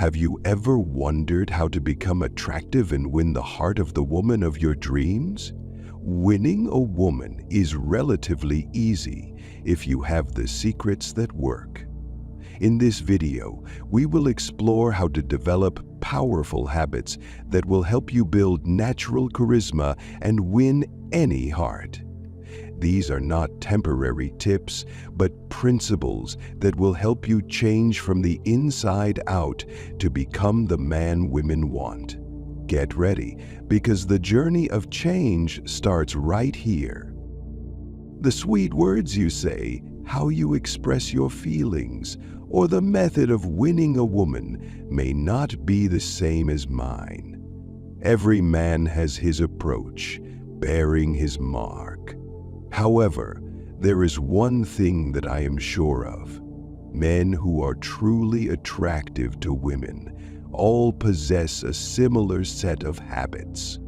Have you ever wondered how to become attractive and win the heart of the woman of your dreams? Winning a woman is relatively easy if you have the secrets that work. In this video, we will explore how to develop powerful habits that will help you build natural charisma and win any heart. These are not temporary tips, but principles that will help you change from the inside out to become the man women want. Get ready, because the journey of change starts right here. The sweet words you say, how you express your feelings, or the method of winning a woman may not be the same as mine. Every man has his approach, bearing his mark. However, there is one thing that I am sure of. Men who are truly attractive to women all possess a similar set of habits.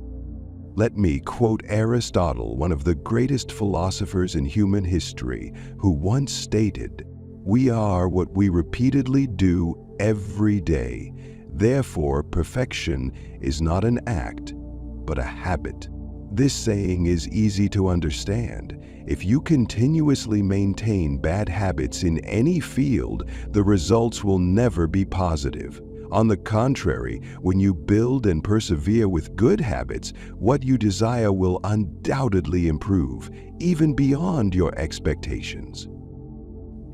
Let me quote Aristotle, one of the greatest philosophers in human history, who once stated, "We are what we repeatedly do every day. Therefore, perfection is not an act, but a habit." This saying is easy to understand. If you continuously maintain bad habits in any field, the results will never be positive. On the contrary, when you build and persevere with good habits, what you desire will undoubtedly improve, even beyond your expectations.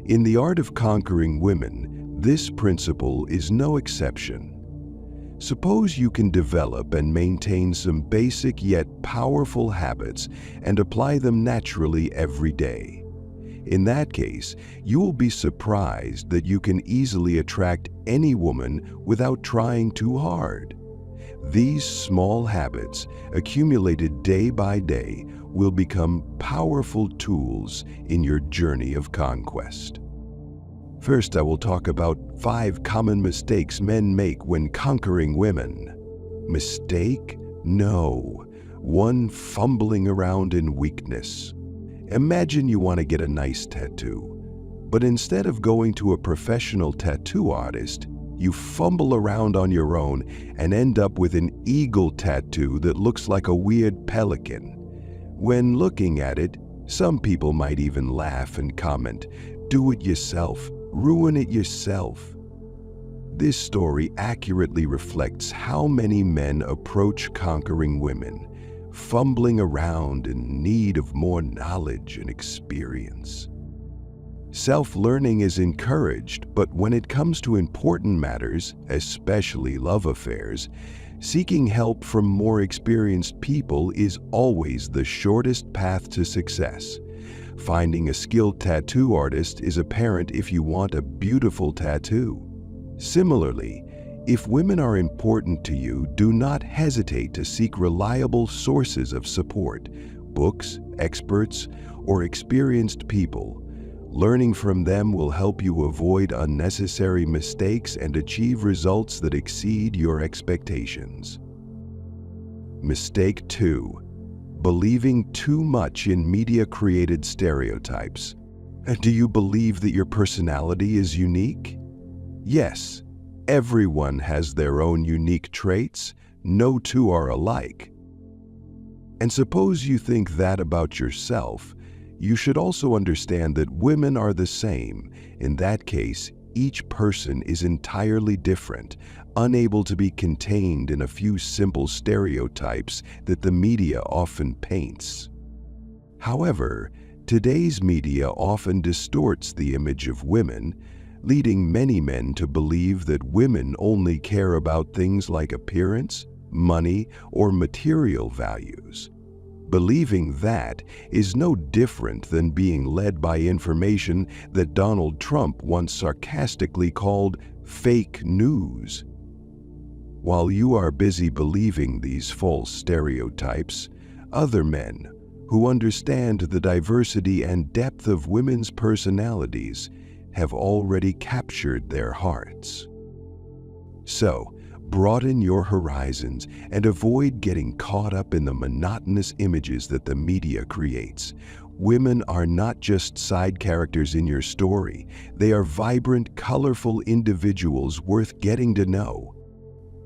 In the art of conquering women, this principle is no exception. Suppose you can develop and maintain some basic yet powerful habits and apply them naturally every day. In that case, you will be surprised that you can easily attract any woman without trying too hard. These small habits, accumulated day by day, will become powerful tools in your journey of conquest. First, I will talk about 5 common mistakes men make when conquering women. Mistake? No. One fumbling around in weakness. Imagine you want to get a nice tattoo, but instead of going to a professional tattoo artist, you fumble around on your own and end up with an eagle tattoo that looks like a weird pelican. When looking at it, some people might even laugh and comment, "Do it yourself. Ruin it yourself." This story accurately reflects how many men approach conquering women, fumbling around in need of more knowledge and experience. Self-learning is encouraged, but when it comes to important matters, especially love affairs, seeking help from more experienced people is always the shortest path to success. Finding a skilled tattoo artist is apparent if you want a beautiful tattoo. Similarly, if women are important to you, do not hesitate to seek reliable sources of support, books, experts, or experienced people. Learning from them will help you avoid unnecessary mistakes and achieve results that exceed your expectations. Mistake 2. Believing too much in media-created stereotypes. Do you believe that your personality is unique? Yes, everyone has their own unique traits. No two are alike. And suppose you think that about yourself, you should also understand that women are the same. In that case, each person is entirely different, unable to be contained in a few simple stereotypes that the media often paints. However, today's media often distorts the image of women, leading many men to believe that women only care about things like appearance, money, or material values. Believing that is no different than being led by information that Donald Trump once sarcastically called fake news. While you are busy believing these false stereotypes, other men who understand the diversity and depth of women's personalities have already captured their hearts. So, broaden your horizons and avoid getting caught up in the monotonous images that the media creates. Women are not just side characters in your story. They are vibrant, colorful individuals worth getting to know.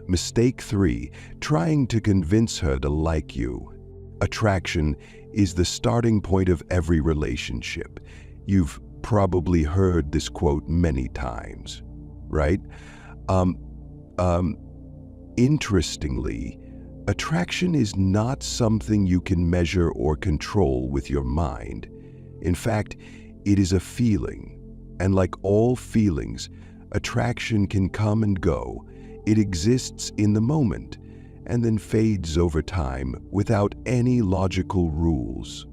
Mistake 3. Trying to convince her to like you. Attraction is the starting point of every relationship. You've probably heard this quote many times, right? Interestingly, attraction is not something you can measure or control with your mind. In fact, it is a feeling. And like all feelings, attraction can come and go. It exists in the moment and then fades over time without any logical rules.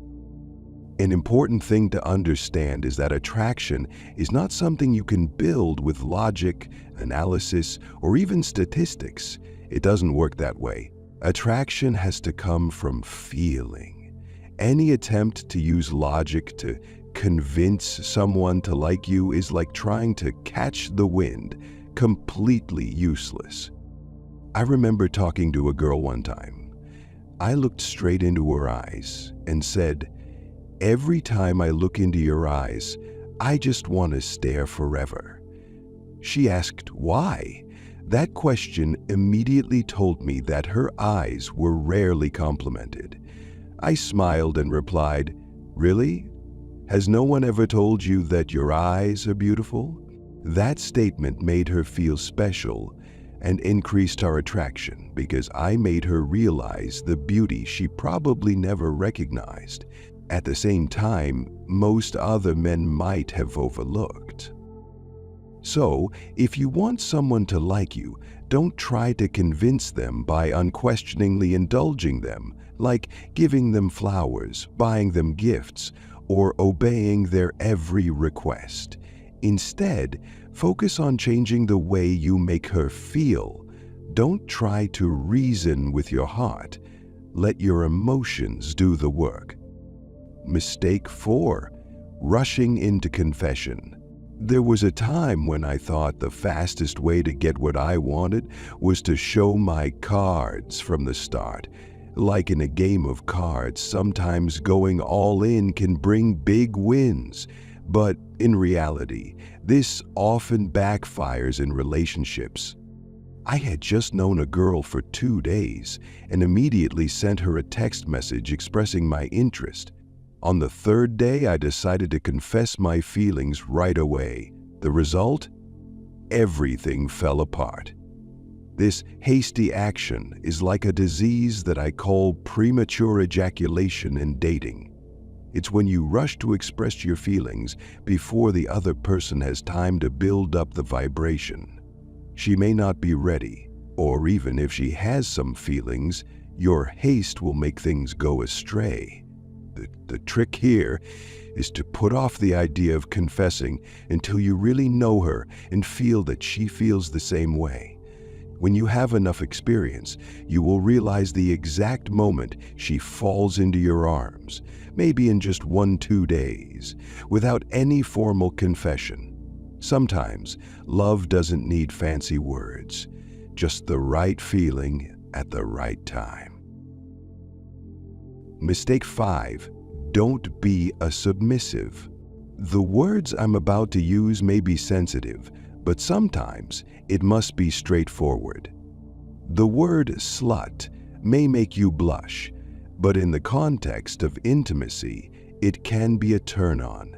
An important thing to understand is that attraction is not something you can build with logic, analysis, or even statistics. It doesn't work that way. Attraction has to come from feeling. Any attempt to use logic to convince someone to like you is like trying to catch the wind, completely useless. I remember talking to a girl one time. I looked straight into her eyes and said, "Every time I look into your eyes, I just want to stare forever." She asked why. That question immediately told me that her eyes were rarely complimented. I smiled and replied, "Really? Has no one ever told you that your eyes are beautiful?" That statement made her feel special and increased our attraction because I made her realize the beauty she probably never recognized. At the same time, most other men might have overlooked. So, if you want someone to like you, don't try to convince them by unquestioningly indulging them, like giving them flowers, buying them gifts, or obeying their every request. Instead, focus on changing the way you make her feel. Don't try to reason with your heart. Let your emotions do the work. Mistake 4. Rushing into confession. There was a time when I thought the fastest way to get what I wanted was to show my cards from the start. Like in a game of cards, sometimes going all in can bring big wins. But in reality, this often backfires in relationships. I had just known a girl for 2 days and immediately sent her a text message expressing my interest. On the 3rd day, I decided to confess my feelings right away. The result? Everything fell apart. This hasty action is like a disease that I call premature ejaculation in dating. It's when you rush to express your feelings before the other person has time to build up the vibration. She may not be ready, or even if she has some feelings, your haste will make things go astray. The trick here is to put off the idea of confessing until you really know her and feel that she feels the same way. When you have enough experience, you will realize the exact moment she falls into your arms, maybe in just 1-2 days, without any formal confession. Sometimes, love doesn't need fancy words, just the right feeling at the right time. Mistake 5. Don't be a submissive. The words I'm about to use may be sensitive, but sometimes it must be straightforward. The word slut may make you blush, but in the context of intimacy, it can be a turn-on,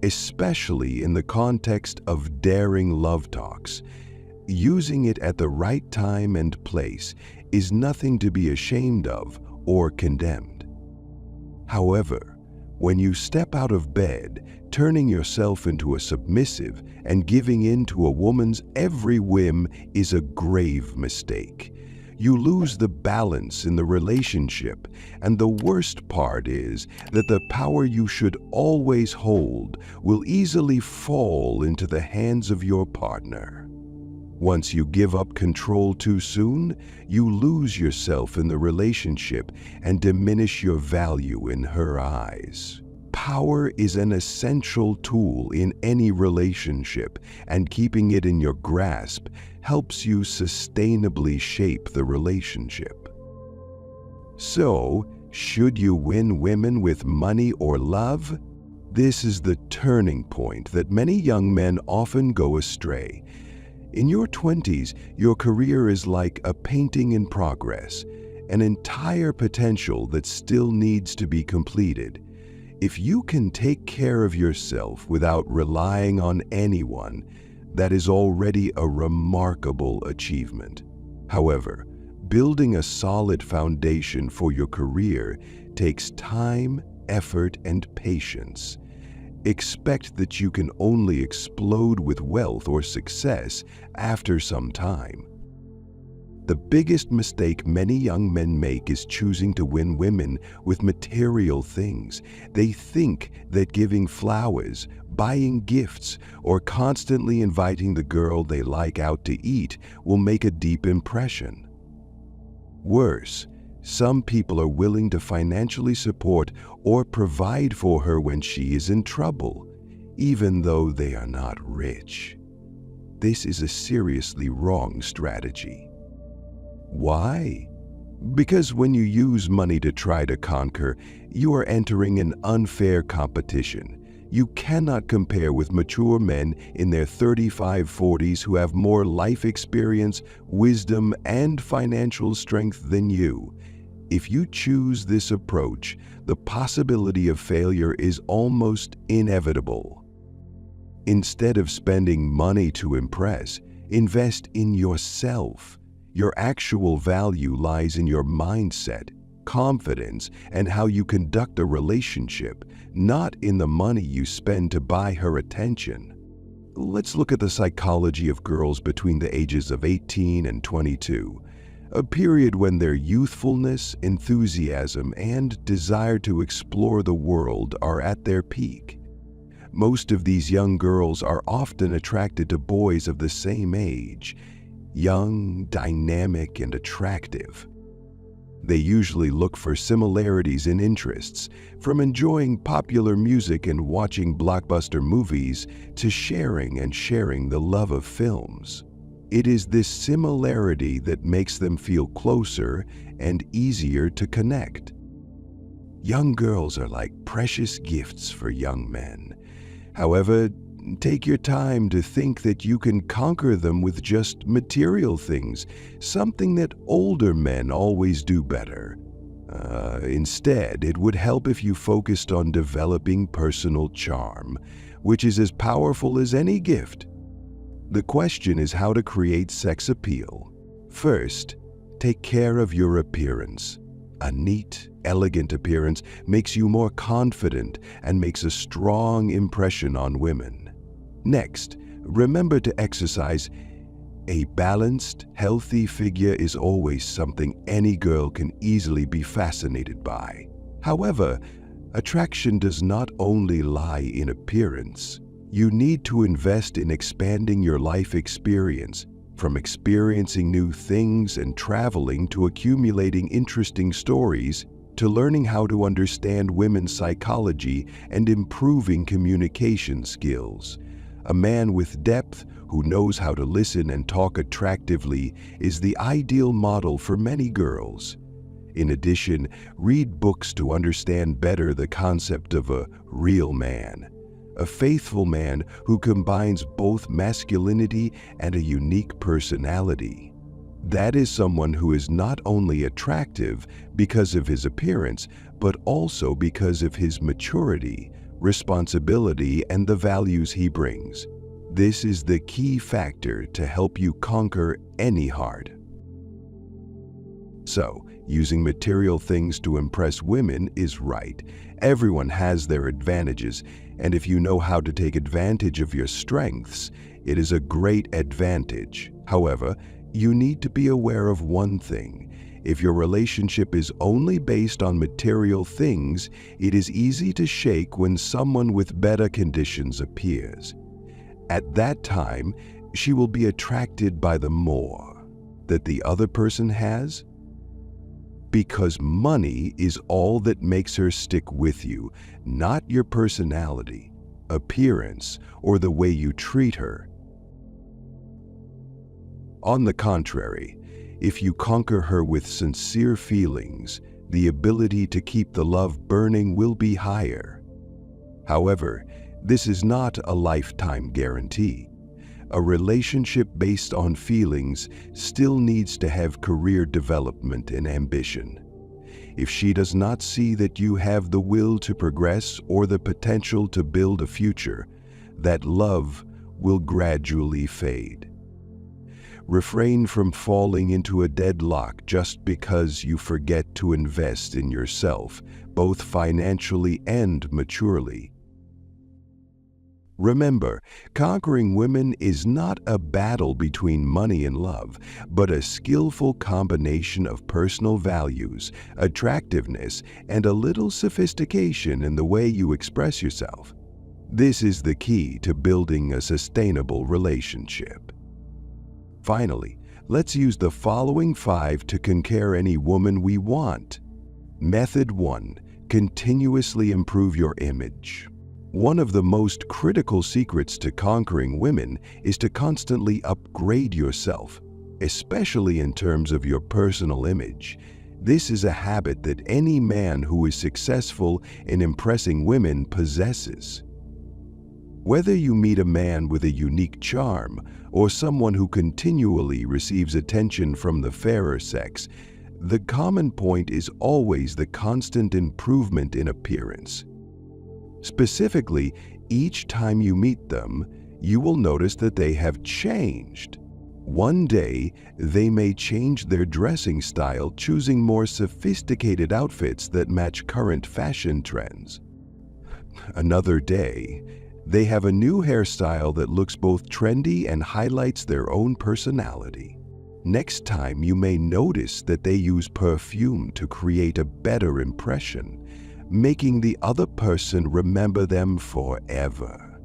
especially in the context of daring love talks. Using it at the right time and place is nothing to be ashamed of or condemned. However, when you step out of bed, turning yourself into a submissive and giving in to a woman's every whim is a grave mistake. You lose the balance in the relationship, and the worst part is that the power you should always hold will easily fall into the hands of your partner. Once you give up control too soon, you lose yourself in the relationship and diminish your value in her eyes. Power is an essential tool in any relationship, and keeping it in your grasp helps you sustainably shape the relationship. So, Should you win women with money or love? This is the turning point that many young men often go astray. In your 20s, your career is like a painting in progress, an entire potential that still needs to be completed. If you can take care of yourself without relying on anyone, that is already a remarkable achievement. However, building a solid foundation for your career takes time, effort, and patience. Expect that you can only explode with wealth or success after some time. The biggest mistake many young men make is choosing to win women with material things. They think that giving flowers, buying gifts, or constantly inviting the girl they like out to eat will make a deep impression. Worse, some people are willing to financially support or provide for her when she is in trouble, even though they are not rich. This is a seriously wrong strategy. Why? Because when you use money to try to conquer, you are entering an unfair competition. You cannot compare with mature men in their 35-40s who have more life experience, wisdom, and financial strength than you. If you choose this approach, the possibility of failure is almost inevitable. Instead of spending money to impress, invest in yourself. Your actual value lies in your mindset, confidence, and how you conduct a relationship, not in the money you spend to buy her attention. Let's look at the psychology of girls between the ages of 18 and 22, a period when their youthfulness, enthusiasm, and desire to explore the world are at their peak. Most of these young girls are often attracted to boys of the same age, young, dynamic, and attractive. They usually look for similarities in interests, from enjoying popular music and watching blockbuster movies to sharing the love of films. It is this similarity that makes them feel closer and easier to connect. Young girls are like precious gifts for young men. However, take your time to think that you can conquer them with just material things, something that older men always do better. Instead, it would help if you focused on developing personal charm, which is as powerful as any gift. The question is how to create sex appeal. First, take care of your appearance. A neat, elegant appearance makes you more confident and makes a strong impression on women. Next, remember to exercise. A balanced, healthy figure is always something any girl can easily be fascinated by. However, attraction does not only lie in appearance. You need to invest in expanding your life experience, from experiencing new things and traveling to accumulating interesting stories, to learning how to understand women's psychology and improving communication skills. A man with depth who knows how to listen and talk attractively is the ideal model for many girls. In addition, read books to understand better the concept of a real man, a faithful man who combines both masculinity and a unique personality. That is someone who is not only attractive because of his appearance, but also because of his maturity, responsibility, and the values he brings. This is the key factor to help you conquer any heart. So, using material things to impress women is right. Everyone has their advantages, and if you know how to take advantage of your strengths, it is a great advantage. However, you need to be aware of one thing. If your relationship is only based on material things, it is easy to shake when someone with better conditions appears. At that time, she will be attracted by the more that the other person has, because money is all that makes her stick with you, not your personality, appearance, or the way you treat her. On the contrary, if you conquer her with sincere feelings, the ability to keep the love burning will be higher. However, this is not a lifetime guarantee. A relationship based on feelings still needs to have career development and ambition. If she does not see that you have the will to progress or the potential to build a future, that love will gradually fade. Refrain from falling into a deadlock just because you forget to invest in yourself, both financially and maturely. Remember, conquering women is not a battle between money and love, but a skillful combination of personal values, attractiveness, and a little sophistication in the way you express yourself. This is the key to building a sustainable relationship. Finally, let's use the following 5 to conquer any woman we want. Method 1. Continuously improve your image. One of the most critical secrets to conquering women is to constantly upgrade yourself, especially in terms of your personal image. This is a habit that any man who is successful in impressing women possesses. Whether you meet a man with a unique charm or someone who continually receives attention from the fairer sex, the common point is always the constant improvement in appearance. Specifically, each time you meet them, you will notice that they have changed. One day, they may change their dressing style, choosing more sophisticated outfits that match current fashion trends. Another day, they have a new hairstyle that looks both trendy and highlights their own personality. Next time, you may notice that they use perfume to create a better impression, making the other person remember them forever.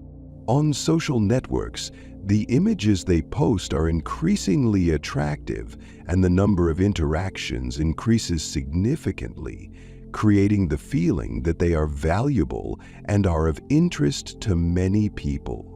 On social networks, the images they post are increasingly attractive, and the number of interactions increases significantly, creating the feeling that they are valuable and are of interest to many people.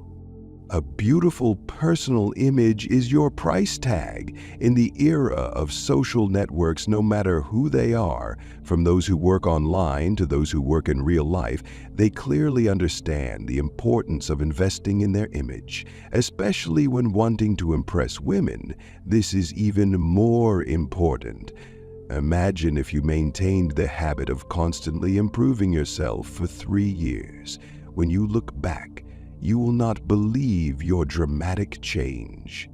A beautiful personal image is your price tag in the era of social networks. No matter who they are, from those who work online to those who work in real life, they clearly understand the importance of investing in their image. Especially when wanting to impress women, this is even more important. Imagine if you maintained the habit of constantly improving yourself for 3 years. When you look back, you will not believe your dramatic change.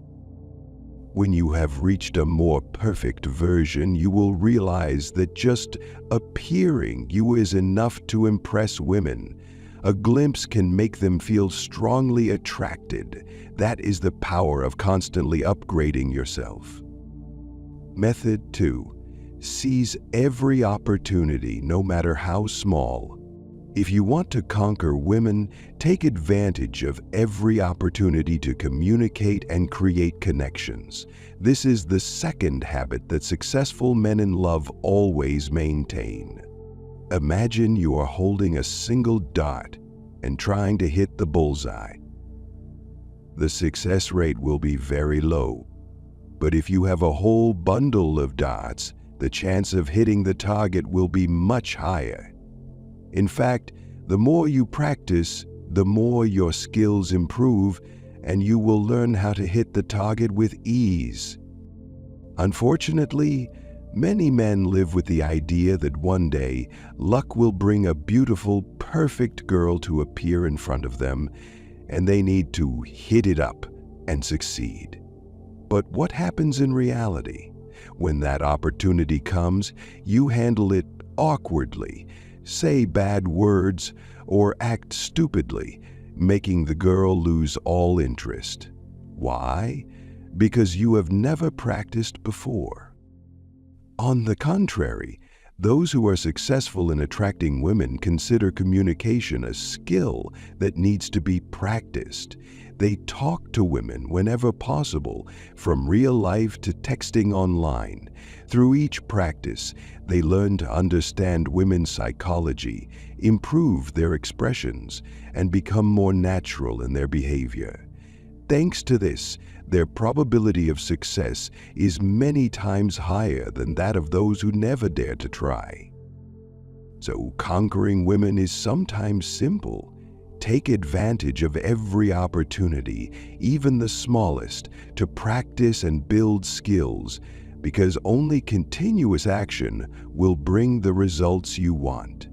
When you have reached a more perfect version, you will realize that just appearing you is enough to impress women. A glimpse can make them feel strongly attracted. That is the power of constantly upgrading yourself. Method 2. Seize every opportunity, no matter how small. If you want to conquer women, take advantage of every opportunity to communicate and create connections. This is the second habit that successful men in love always maintain. Imagine you are holding a single dart and trying to hit the bullseye. The success rate will be very low, but if you have a whole bundle of darts, the chance of hitting the target will be much higher. In fact, the more you practice, the more your skills improve, and you will learn how to hit the target with ease. Unfortunately, many men live with the idea that one day luck will bring a beautiful, perfect girl to appear in front of them, and they need to hit it up and succeed. But what happens in reality? When that opportunity comes, you handle it awkwardly, say bad words, or act stupidly, making the girl lose all interest. Why? Because you have never practiced before. On the contrary, those who are successful in attracting women consider communication a skill that needs to be practiced. They talk to women whenever possible, from real life to texting online. Through each practice, they learn to understand women's psychology, improve their expressions, and become more natural in their behavior. Thanks to this, their probability of success is many times higher than that of those who never dare to try. So conquering women is sometimes simple. Take advantage of every opportunity, even the smallest, to practice and build skills, because only continuous action will bring the results you want.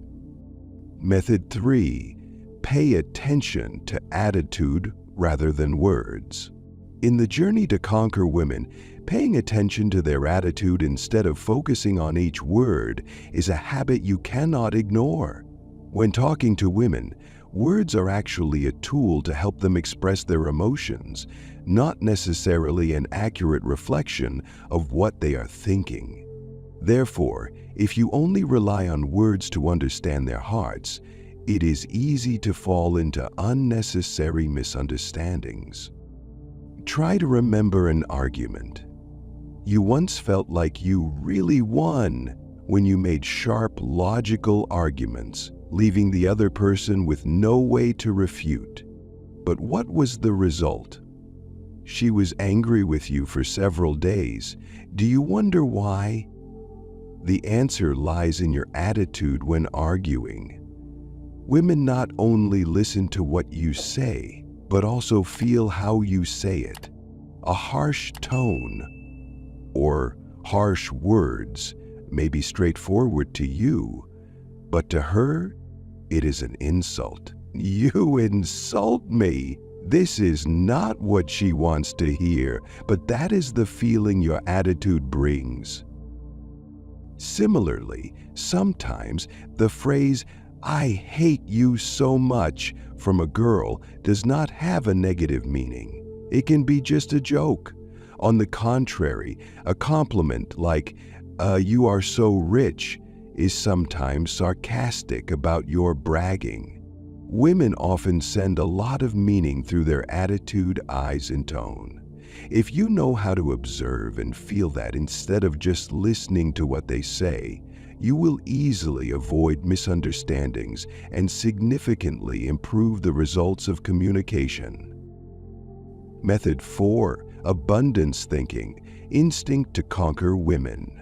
Method 3. Pay attention to attitude rather than words. In the journey to conquer women, paying attention to their attitude instead of focusing on each word is a habit you cannot ignore. When talking to women, words are actually a tool to help them express their emotions, not necessarily an accurate reflection of what they are thinking. Therefore, if you only rely on words to understand their hearts, it is easy to fall into unnecessary misunderstandings. Try to remember an argument. You once felt like you really won when you made sharp, logical arguments, leaving the other person with no way to refute. But what was the result? She was angry with you for several days. Do you wonder why? The answer lies in your attitude when arguing. Women not only listen to what you say, but also feel how you say it. A harsh tone or harsh words may be straightforward to you, but to her, it is an insult. You insult me. This is not what she wants to hear, but that is the feeling your attitude brings. Similarly, sometimes the phrase, "I hate you so much," from a girl does not have a negative meaning. It can be just a joke. On the contrary, a compliment like, "You are so rich," is sometimes sarcastic about your bragging. Women often send a lot of meaning through their attitude, eyes, and tone. If you know how to observe and feel that instead of just listening to what they say, you will easily avoid misunderstandings and significantly improve the results of communication. Method 4. Abundance thinking, instinct to conquer women.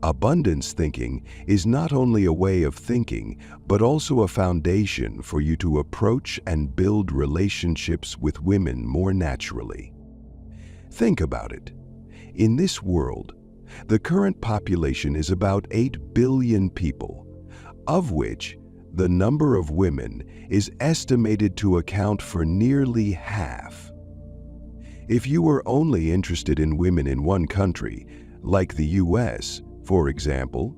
Abundance thinking is not only a way of thinking, but also a foundation for you to approach and build relationships with women more naturally. Think about it. In this world, the current population is about 8 billion people, of which the number of women is estimated to account for nearly half. If you were only interested in women in one country, like the US, for example,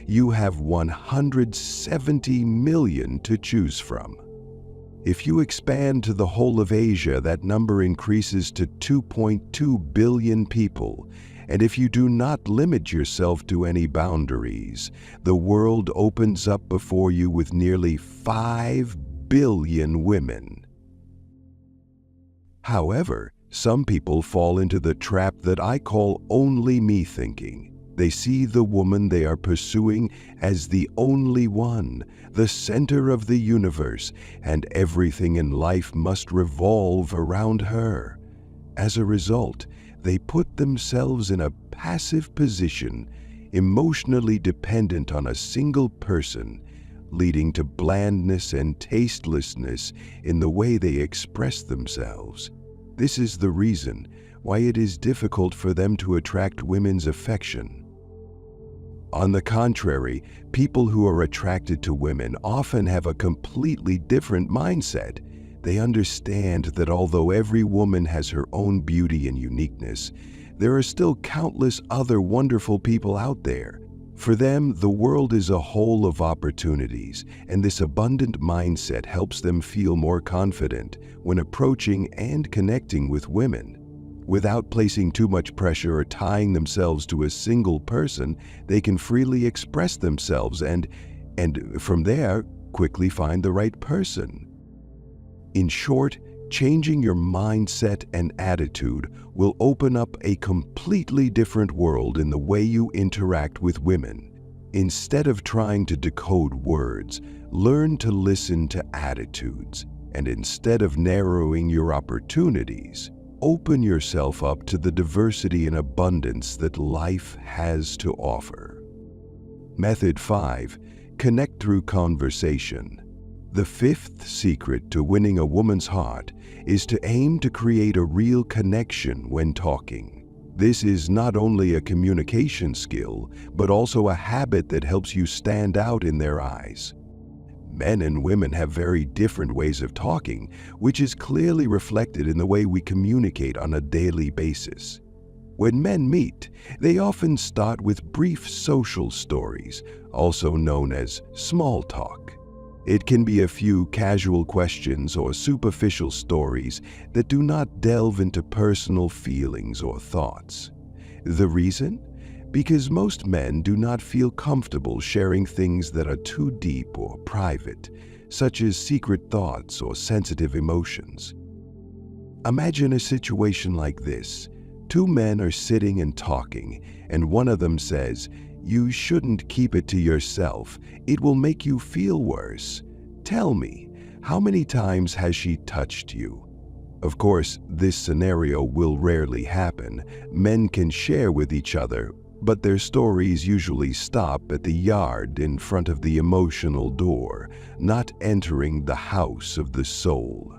you have 170 million to choose from. If you expand to the whole of Asia, that number increases to 2.2 billion people. And if you do not limit yourself to any boundaries, the world opens up before you with nearly 5 billion women. However, some people fall into the trap that I call only me thinking. They see the woman they are pursuing as the only one, the center of the universe, and everything in life must revolve around her. As a result, they put themselves in a passive position, emotionally dependent on a single person, leading to blandness and tastelessness in the way they express themselves. This is the reason why it is difficult for them to attract women's affection. On the contrary, people who are attracted to women often have a completely different mindset. They understand that although every woman has her own beauty and uniqueness, there are still countless other wonderful people out there. For them, the world is a whole of opportunities, and this abundant mindset helps them feel more confident when approaching and connecting with women. Without placing too much pressure or tying themselves to a single person, they can freely express themselves and from there, quickly find the right person. In short, changing your mindset and attitude will open up a completely different world in the way you interact with women. Instead of trying to decode words, learn to listen to attitudes. And instead of narrowing your opportunities, Open yourself up to the diversity and abundance that life has to offer. Method 5. Connect through conversation. The fifth secret to winning a woman's heart is to aim to create a real connection when talking. This is not only a communication skill, but also a habit that helps you stand out in their eyes. Men and women have very different ways of talking, which is clearly reflected in the way we communicate on a daily basis. When men meet, they often start with brief social stories, also known as small talk. It can be a few casual questions or superficial stories that do not delve into personal feelings or thoughts. The reason? Because most men do not feel comfortable sharing things that are too deep or private, such as secret thoughts or sensitive emotions. Imagine a situation like this. Two men are sitting and talking, and one of them says, "You shouldn't keep it to yourself. It will make you feel worse. Tell me, how many times has she touched you?" Of course, this scenario will rarely happen. Men can share with each other, but their stories usually stop at the yard in front of the emotional door, not entering the house of the soul.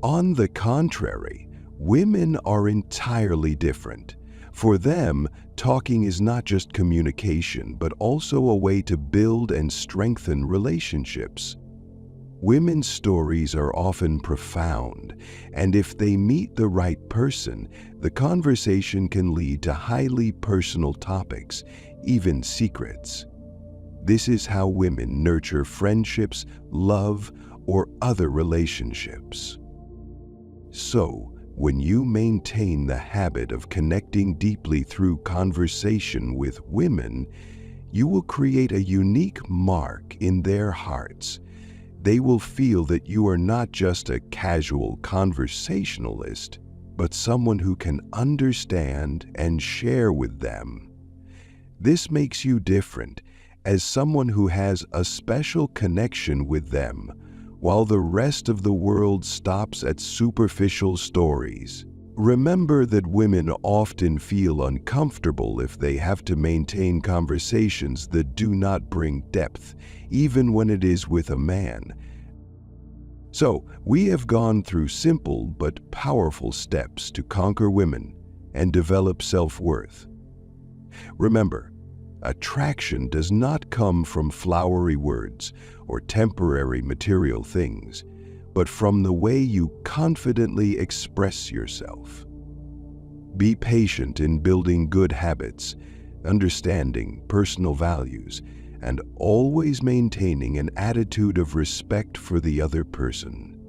On the contrary, women are entirely different. For them, talking is not just communication, but also a way to build and strengthen relationships. Women's stories are often profound, and if they meet the right person, the conversation can lead to highly personal topics, even secrets. This is how women nurture friendships, love, or other relationships. So, when you maintain the habit of connecting deeply through conversation with women, you will create a unique mark in their hearts. They will feel that you are not just a casual conversationalist, but someone who can understand and share with them. This makes you different as someone who has a special connection with them, while the rest of the world stops at superficial stories. Remember that women often feel uncomfortable if they have to maintain conversations that do not bring depth, even when it is with a man. So, we have gone through simple but powerful steps to conquer women and develop self-worth. Remember, attraction does not come from flowery words or temporary material things, but from the way you confidently express yourself. Be patient in building good habits, understanding personal values, and always maintaining an attitude of respect for the other person.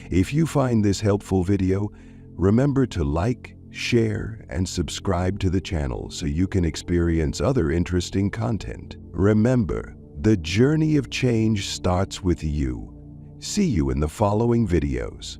If you find this helpful video, remember to like, share, and subscribe to the channel so you can experience other interesting content. Remember, the journey of change starts with you. See you in the following videos.